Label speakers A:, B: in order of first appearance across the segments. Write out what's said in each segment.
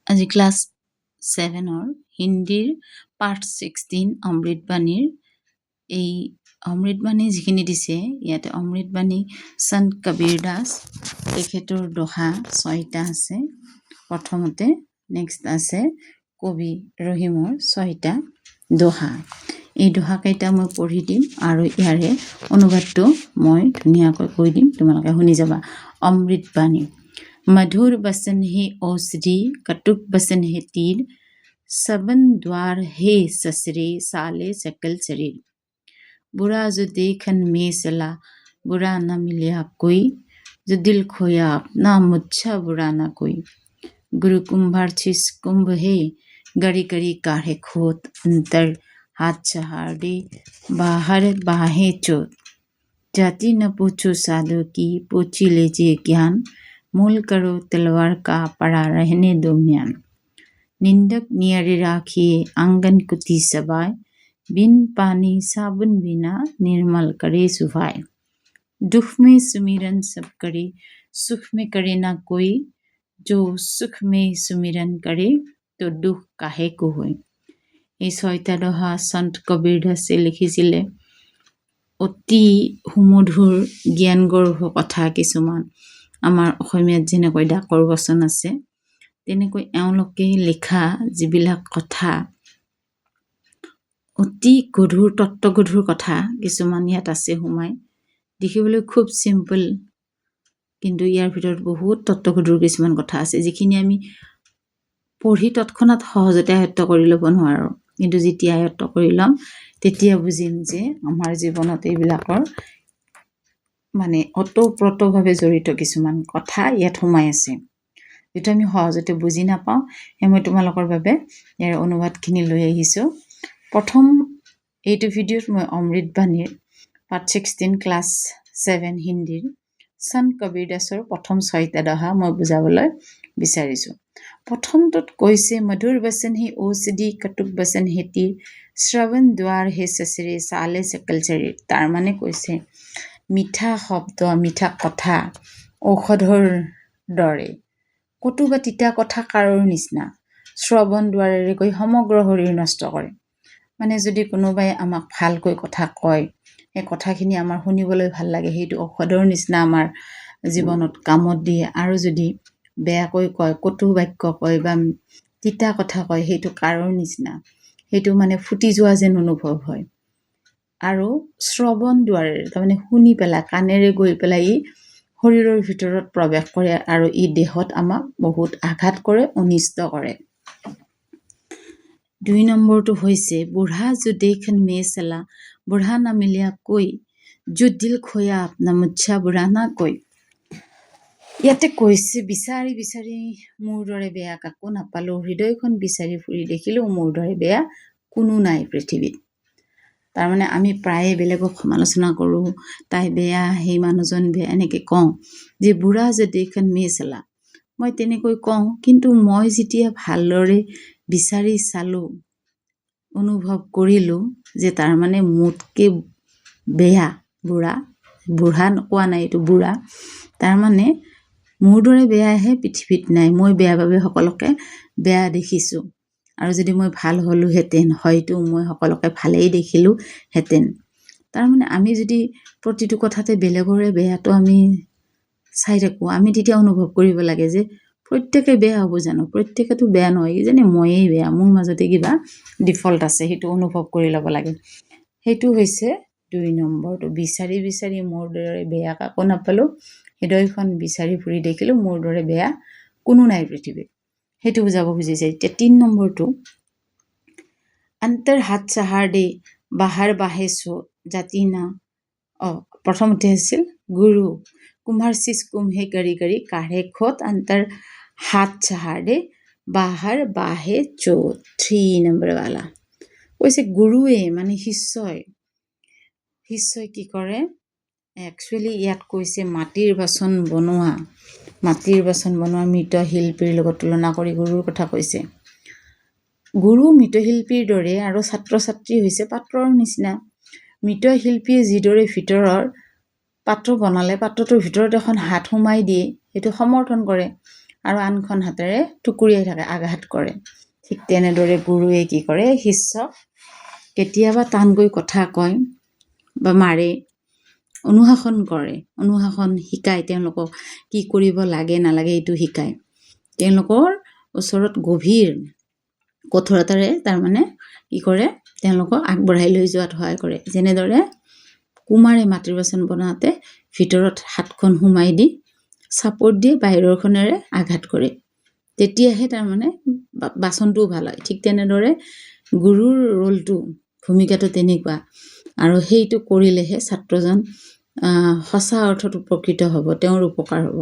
A: আজি ক্লাছ 7-ৰ হিন্দীৰ পাৰ্ট 16 অমৃতবাণীৰ এই অমৃতবাণী যিখিনি দিছে ইয়াতে অমৃতবাণী সন্ত কবীৰ দাস তেখেতৰ দোহা 6টা আছে। প্ৰথমতে নেক্সট আছে কবি ৰহিমৰ 6টা দোহা। এই দোহাকেইটা মই পঢ়ি দিম আৰু ইয়াৰে অনুবাদটো মই ধুনীয়াকৈ কৈ দিম, তোমালোকে শুনি যাবা। অমৃতবাণী। मधुर बसन है औषधि, कटुक बसन है तीर, सबन द्वार है ससरे, साले सकल शरीर। बुरा जो देखन में सला, बुरा न मिलिया कोई, जो दिल खोया अपना मुच्छा बुरा न कोई। गुरु कुंभार छिस कुंभ है, गड़ी गड़ी काढ़े खोत, अंतर हाथ चहाड़े, बाहर बाहे चोत। जाति न पूछो साधु की, पूछी लीजिए ज्ञान, मूल करो तलवार का, पड़ा रहने दो म्यान। निंदक नियरे राखिए, आंगन कुती सबाय, बिन पानी साबुन बिना, निर्मल करे सुभाय। दुख में सुमिरन सब करे, सुख में करे ना कोई, जो सुख में सुमिरन करे, तो दुख काहे को होय। এই 6টা দোহা সন্ত কবীৰ দাসে লিখিছিলে। অতি সুমধুৰ জ্ঞানগৰ্ভ কথা কিছুমান আমাৰ অসমীয়াত যেনেকৈ ডাকৰ বচন আছে, তেনেকৈ এওঁলোকে লিখা যিবিলাক কথা অতি গধুৰ তত্ত্বগধুৰ কথা কিছুমান ইয়াত আছে সোমাই। দেখিবলৈ খুব চিম্পল, কিন্তু ইয়াৰ ভিতৰত বহুত তত্ত্বগধুৰ কিছুমান কথা আছে যিখিনি আমি পঢ়ি তৎক্ষণাৎ সহজতে আয়ত্ত কৰি ল'ব নোৱাৰোঁ, কিন্তু যেতিয়া আয়ত্ত কৰি ল'ম তেতিয়া বুজিম যে আমাৰ জীৱনত এইবিলাকৰ মানে অতঃপ্ৰতভাৱে জড়িত কিছুমান কথা ইয়াত সোমাই আছে, যিটো আমি সহজতে বুজি নাপাওঁ। মই তোমালোকৰ বাবে ইয়াৰ অনুবাদখিনি লৈ আহিছোঁ। প্ৰথম এইটো ভিডিঅ'ত মই অমৃতবাণীৰ পাৰ্ট 16 ক্লাছ 7 হিন্দীৰ সন্ত কবীৰ দাসৰ প্ৰথম 6টা দোহা মই বুজাবলৈ বিচাৰিছোঁ। প্ৰথমটোত কৈছে মধুৰ বচন হে ঔষধি, কটুক বচন হে তীৰ, শ্ৰৱণ দ্বাৰ হে সচৰে, চালে সকল শৰীৰ। তাৰ মানে কৈছে মিঠা শব্দ, মিঠা কথা ঔষধৰ দৰে, কটু বা তিতা কথা কাৰৰ নিচিনা, শ্ৰৱণ দ্বাৰেৰে কৈ সমগ্ৰ শৰীৰ নষ্ট কৰে। মানে যদি কোনোবাই আমাক ভালকৈ কথা কয়, সেই কথাখিনি আমাৰ শুনিবলৈ ভাল লাগে, সেইটো ঔষধৰ নিচিনা আমাৰ জীৱনত কামত দিয়ে। আৰু যদি বেয়াকৈ কয়, কটু বাক্য কয় বা তিতা কথা কয়, সেইটো কাৰৰ নিচিনা, সেইটো মানে ফুটি যোৱা যেন অনুভৱ হয়। আৰু শ্ৰৱণ দ্বাৰেৰে তাৰমানে শুনি পেলাই কাণেৰে গৈ পেলাই ই শৰীৰৰ ভিতৰত প্ৰৱেশ কৰে আৰু ই দেহত আমাক বহুত আঘাত কৰে, অনিষ্ট কৰে। 2 নম্বৰটো হৈছে বুঢ়া जो देखन में सला, बुढ़ा न मिलिया कोई, जो दिल खोया अपना मुच्छा बुढ़ा ना कोई। ইয়াতে কৈছে বিচাৰি বিচাৰি মোৰ দৰে বেয়া কাকো নাপালো, হৃদয়খন বিচাৰি ফুৰি দেখিলো মোৰ দৰে বেয়া কোনো নাই পৃথিৱীত। তাৰমানে আমি প্ৰায়ে বেলেগক সমালোচনা কৰোঁ, তাই বেয়া, সেই মানুহজন বেয়া, এনেকৈ কওঁ যে বুঢ়া যে দেখোন মে চলা, মই তেনেকৈ কওঁ। কিন্তু মই যেতিয়া ভালদৰে বিচাৰি চালোঁ, অনুভৱ কৰিলোঁ যে তাৰমানে মোতকৈ বেয়া বুঢ়া, বুঢ়া কোৱা নাই, এইটো বুঢ়া, তাৰমানে মোৰ দৰে বেয়াহে পৃথিৱীত নাই। মই বেয়া বাবে সকলোকে বেয়া দেখিছোঁ, আৰু যদি মই ভাল হ'লোহেঁতেন হয়তো মই সকলোকে ভালেই দেখিলোহেঁতেন। তাৰমানে আমি যদি প্ৰতিটো কথাতে বেলেগৰে বেয়াটো আমি চাই থাকোঁ, আমি তেতিয়া অনুভৱ কৰিব লাগে যে প্ৰত্যেকে বেয়া হ'ব জানো, প্ৰত্যেকেতো বেয়া নহয়, যেনে ময়েই বেয়া, মোৰ মাজতে কিবা ডিফল্ট আছে, সেইটো অনুভৱ কৰি ল'ব লাগে। সেইটো হৈছে 2 নম্বৰটো, বিচাৰি বিচাৰি মোৰ দৰে বেয়া কাকো নাপালোঁ, হৃদয়খন বিচাৰি ফুৰি দেখিলোঁ মোৰ দৰে বেয়া কোনো নাই পৃথিৱীত, সেইটো বুজাব খুজিছে। এতিয়া 3 নম্বৰটো अंतर हाथ चहार दे, बाहर बाहे सो, जाति ना প্ৰথমতে আছিল গুৰু কুম্ভাৰ শিষ কুম্ভে গড়ি গড়ি কাঢ়ে খোট, अंतर हाथ चहार दे, बाहर बाहे चोट। 3 নম্বৰৱালা কৈছে গুৰুৱে মানে শিষ্যই কি কৰে, একচুৱেলি ইয়াত কৈছে মাটিৰ বাচন বনোৱা মৃৎশিল্পীৰ লগত তুলনা কৰি গুৰুৰ কথা কৈছে। গুৰু মৃৎশিল্পীৰ দৰে আৰু ছাত্ৰ ছাত্ৰী হৈছে পাত্ৰৰ নিচিনা। মৃৎশিল্পীয়ে যিদৰে ভিতৰৰ পাত্ৰ বনালে পাত্ৰটোৰ ভিতৰত এখন হাত সোমাই দিয়ে, সেইটো সমৰ্থন কৰে। আৰু আনখন হাতেৰে টুকুৰিয়াই থাকে, আঘাত কৰে। ঠিক তেনেদৰে গুৰুৱে কি কৰে, শিষ্যক কেতিয়াবা টানকৈ কথা কয় বা মাৰে, অনুশাসন কৰে, অনুশাসন শিকায়, তেওঁলোকক কি কৰিব লাগে নালাগে এইটো শিকায়। তেওঁলোকৰ ওচৰত গভীৰ কঠোৰতাৰে তাৰমানে কি কৰে, তেওঁলোকক আগবঢ়াই লৈ যোৱাত সহায় কৰে। যেনেদৰে কুমাৰে মাটিৰ বাচন বনাওঁতে ভিতৰত হাতখন সোমাই দি চাপৰ্ট দিয়ে, বাহিৰৰখনেৰে আঘাত কৰে, তেতিয়াহে তাৰমানে বাচনটোও ভাল হয়। ঠিক তেনেদৰে গুৰুৰ ৰোলটো, ভূমিকাটো তেনেকুৱা, আৰু সেইটো কৰিলেহে ছাত্ৰজন সঁচা অৰ্থত উপকৃত হ'ব, তেওঁৰ উপকাৰ হ'ব।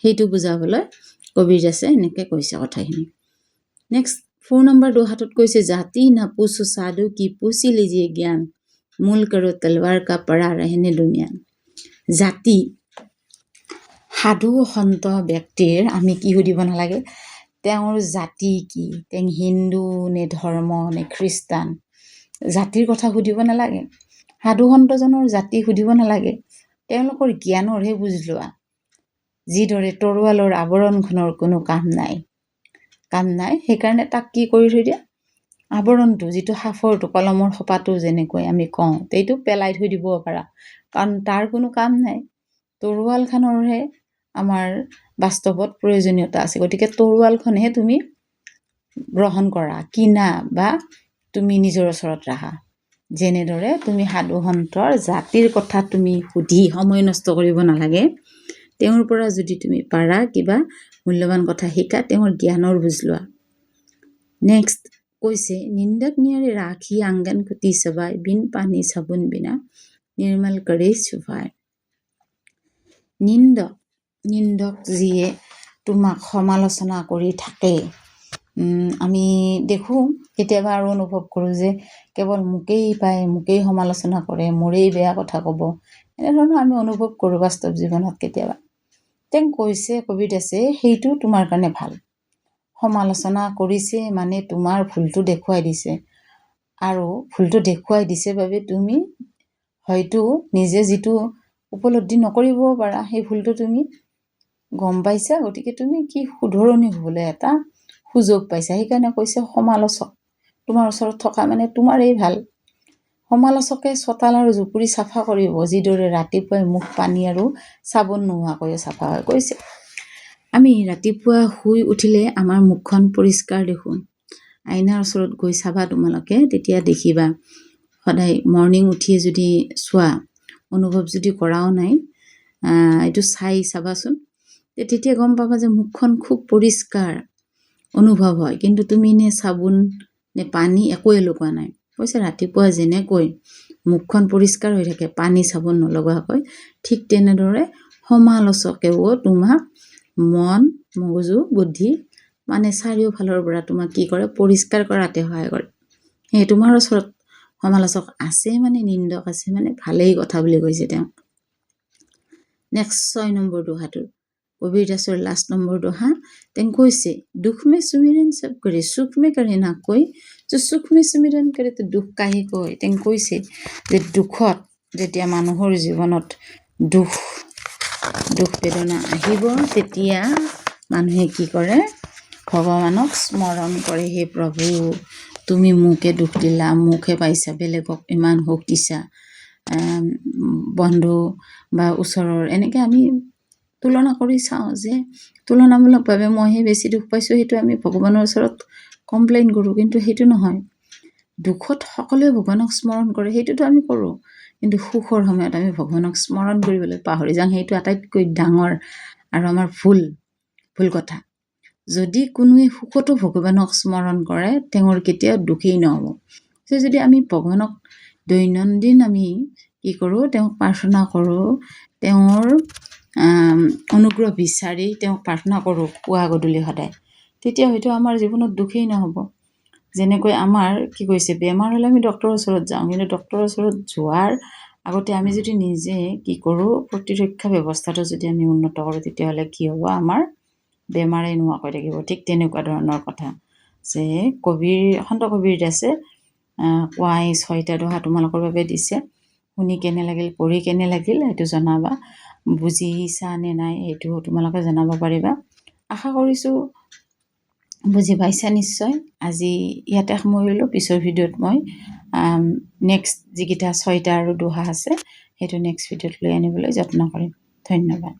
A: সেইটো বুজাবলৈ কবিৰদাসে এনেকৈ কৈছে কথাখিনি। নেক্সট 4 নম্বৰ দোহাটোত কৈছে, জাতি না পুছো সাধু কি পুছি লিজিয়ে জ্ঞান, মূল কৰো তলৱাৰ কা পৰা ৰহনে দুনিয়া। জাতি, সাধু সন্ত ব্যক্তিৰ আমি কি সুধিব নালাগে, তেওঁৰ জাতি কি, তেওঁ হিন্দু নে ধৰ্ম নে খ্ৰীষ্টান, জাতিৰ কথা সুধিব নালাগে। সাধু সন্তজনৰ জাতি সুধিব নালাগে, তেওঁলোকৰ জ্ঞানৰহে বুজ লোৱা। যিদৰে তৰোৱালৰ আৱৰণখনৰ কোনো কাম নাই, সেইকাৰণে তাক কি কৰি থৈ দিয়া, আৱৰণটো, যিটো সাফৰটো, কলমৰ সোপাটো যেনেকৈ আমি কওঁ, সেইটো পেলাই থৈ দিব পাৰা, কাৰণ তাৰ কোনো কাম নাই। তৰোৱালখনৰহে আমাৰ বাস্তৱত প্ৰয়োজনীয়তা আছে। গতিকে তৰোৱালখনহে তুমি গ্ৰহণ কৰা, কিনা বা তুমি নিজৰ ওচৰত ৰাখা। যেনেদৰে তুমি সাধু সন্তৰ জাতিৰ কথা তুমি সুধি সময় নষ্ট কৰিব নালাগে। তেওঁৰ পৰা যদি তুমি পাৰা কিবা মূল্যৱান কথা শিকা, তেওঁৰ জ্ঞানৰ বুজ লোৱা। নেক্সট কৈছে, নিন্দক নিয়াৰে ৰাখি আংগন কুটি সবাই, বিন পানী চাবোন বিনা নিৰ্মল কৰি চুভাই। নিন্দক যিয়ে তোমাক সমালোচনা কৰি থাকে, আমি দেখোঁ কেতিয়াবা আৰু অনুভৱ কৰোঁ যে কেৱল মোকেই পায়, মোকেই সমালোচনা কৰে, মোৰেই বেয়া কথা ক'ব, এনেধৰণৰ আমি অনুভৱ কৰোঁ বাস্তৱ জীৱনত কেতিয়াবা। তেওঁ কৈছে কবিৰদাসে, সেইটো তোমাৰ কাৰণে ভাল। সমালোচনা কৰিছে মানে তোমাৰ ভুলটো দেখুৱাই দিছে, আৰু ভুলটো দেখুৱাই দিছে বাবে তুমি হয়তো নিজে যিটো উপলব্ধি নকৰিব পাৰা, সেই ভুলটো তুমি গম পাইছা, গতিকে তুমি কি শুধৰণি হ'বলৈ এটা সুযোগ পাইছা। সেইকাৰণে কৈছে সমালোচক তোমাৰ ওচৰত থকা মানে তোমাৰেই ভাল। সমালোচকে চোতাল আৰু জুপুৰি চাফা কৰিব, যিদৰে ৰাতিপুৱাই মুখ পানী আৰু চাবোন নোহোৱাকৈ চাফা হয়। কৈছে আমি ৰাতিপুৱা শুই উঠিলে আমাৰ মুখখন পৰিষ্কাৰ দেখোঁ। আইনাৰ ওচৰত গৈ চাবা তোমালোকে, তেতিয়া দেখিবা। সদায় মৰ্ণিং উঠিয়ে যদি চোৱা, অনুভৱ যদি কৰাও নাই, এইটো চাবাচোন, তেতিয়া গম পাবা যে মুখখন খুব পৰিষ্কাৰ অনুভৱ হয়। কিন্তু তুমি নে চাবোন নে পানী একোৱে লগোৱা নাই। কৈছে ৰাতিপুৱা যেনেকৈ মুখখন পৰিষ্কাৰ হৈ থাকে পানী চাবোন নলগোৱাকৈ, ঠিক তেনেদৰে সমালোচকেও তোমাক মন, মগজু, বুদ্ধি মানে চাৰিওফালৰ পৰা তোমাক কি কৰে, পৰিষ্কাৰ কৰাতে সহায় কৰে। সেই তোমাৰ ওচৰত সমালোচক আছে মানে, নিন্দক আছে মানে ভালেই কথা বুলি কৈছে তেওঁ। নেক্সট 6 নম্বৰ দোহাটো, কবিৰদাসৰ লাষ্ট নম্বৰ দোহা। তেওঁ কৈছে, দুখ মে সুমিৰন সব কৰে, সুখ মে কৰে না কৈ, যে সুখ মে সুমিৰন কৰে তো দুখ কাহে কৈ। তেওঁ কৈছে যে দুখত, যেতিয়া মানুহৰ জীৱনত দুখ বেদনা আহিব, তেতিয়া মানুহে কি কৰে, ভগৱানক স্মৰণ কৰে। হে প্ৰভু, তুমি মোকে দুখ দিলা, মোকহে পাইছা, বেলেগক ইমান সুখ দিছা, বন্ধু বা ওচৰৰ, এনেকৈ আমি তুলনা কৰি চাওঁ যে তুলনামূলকভাৱে মইহে বেছি দুখ পাইছোঁ, সেইটো আমি ভগৱানৰ ওচৰত কমপ্লেইন কৰোঁ। কিন্তু সেইটো নহয়। দুখত সকলোৱে ভগৱানক স্মৰণ কৰে, সেইটোতো আমি কৰোঁ, কিন্তু সুখৰ সময়ত আমি ভগৱানক স্মৰণ কৰিবলৈ পাহৰি যাওঁ। সেইটো আটাইতকৈ ডাঙৰ আৰু আমাৰ ভুল কথা। যদি কোনোৱে সুখতো ভগৱানক স্মৰণ কৰে, তেওঁৰ কেতিয়াও দুখেই নহ'ব। যদি আমি ভগৱানক দৈনন্দিন আমি কি কৰোঁ, তেওঁক প্ৰাৰ্থনা কৰোঁ, তেওঁৰ অনুগ্ৰহ বিচাৰি তেওঁক প্ৰাৰ্থনা কৰোঁ পুৱা গধূলি সদায়, তেতিয়া হয়তো আমাৰ জীৱনত দুখেই নহ'ব। যেনেকৈ আমাৰ কি কৈছে, বেমাৰ হ'লে আমি ডক্তৰৰ ওচৰত যাওঁ, কিন্তু ডক্তৰৰ ওচৰত যোৱাৰ আগতে আমি যদি নিজে কি কৰোঁ, প্ৰতিৰক্ষা ব্যৱস্থাটো যদি আমি উন্নত কৰোঁ, তেতিয়াহ'লে কি হ'ব, আমাৰ বেমাৰে নোহোৱাকৈ থাকিব। ঠিক তেনেকুৱা ধৰণৰ কথা যে সন্ত কবিৰদাসে কোৱা এই 6টা দোহা তোমালোকৰ বাবে দিছে। শুনি কেনে লাগিল, পঢ়ি কেনে লাগিল, সেইটো জনাবা। বুজিছা নে নাই সেইটো তোমালোকে জনাব পাৰিবা। আশা কৰিছোঁ বুজি পাইছা নিশ্চয়। আজি ইয়াতে সামৰিলোঁ। পিছৰ ভিডিঅ'ত মই নেক্সট যিকেইটা 6টা আৰু দোহা আছে সেইটো নেক্সট ভিডিঅ'ত লৈ আনিবলৈ যত্ন কৰিম। ধন্যবাদ।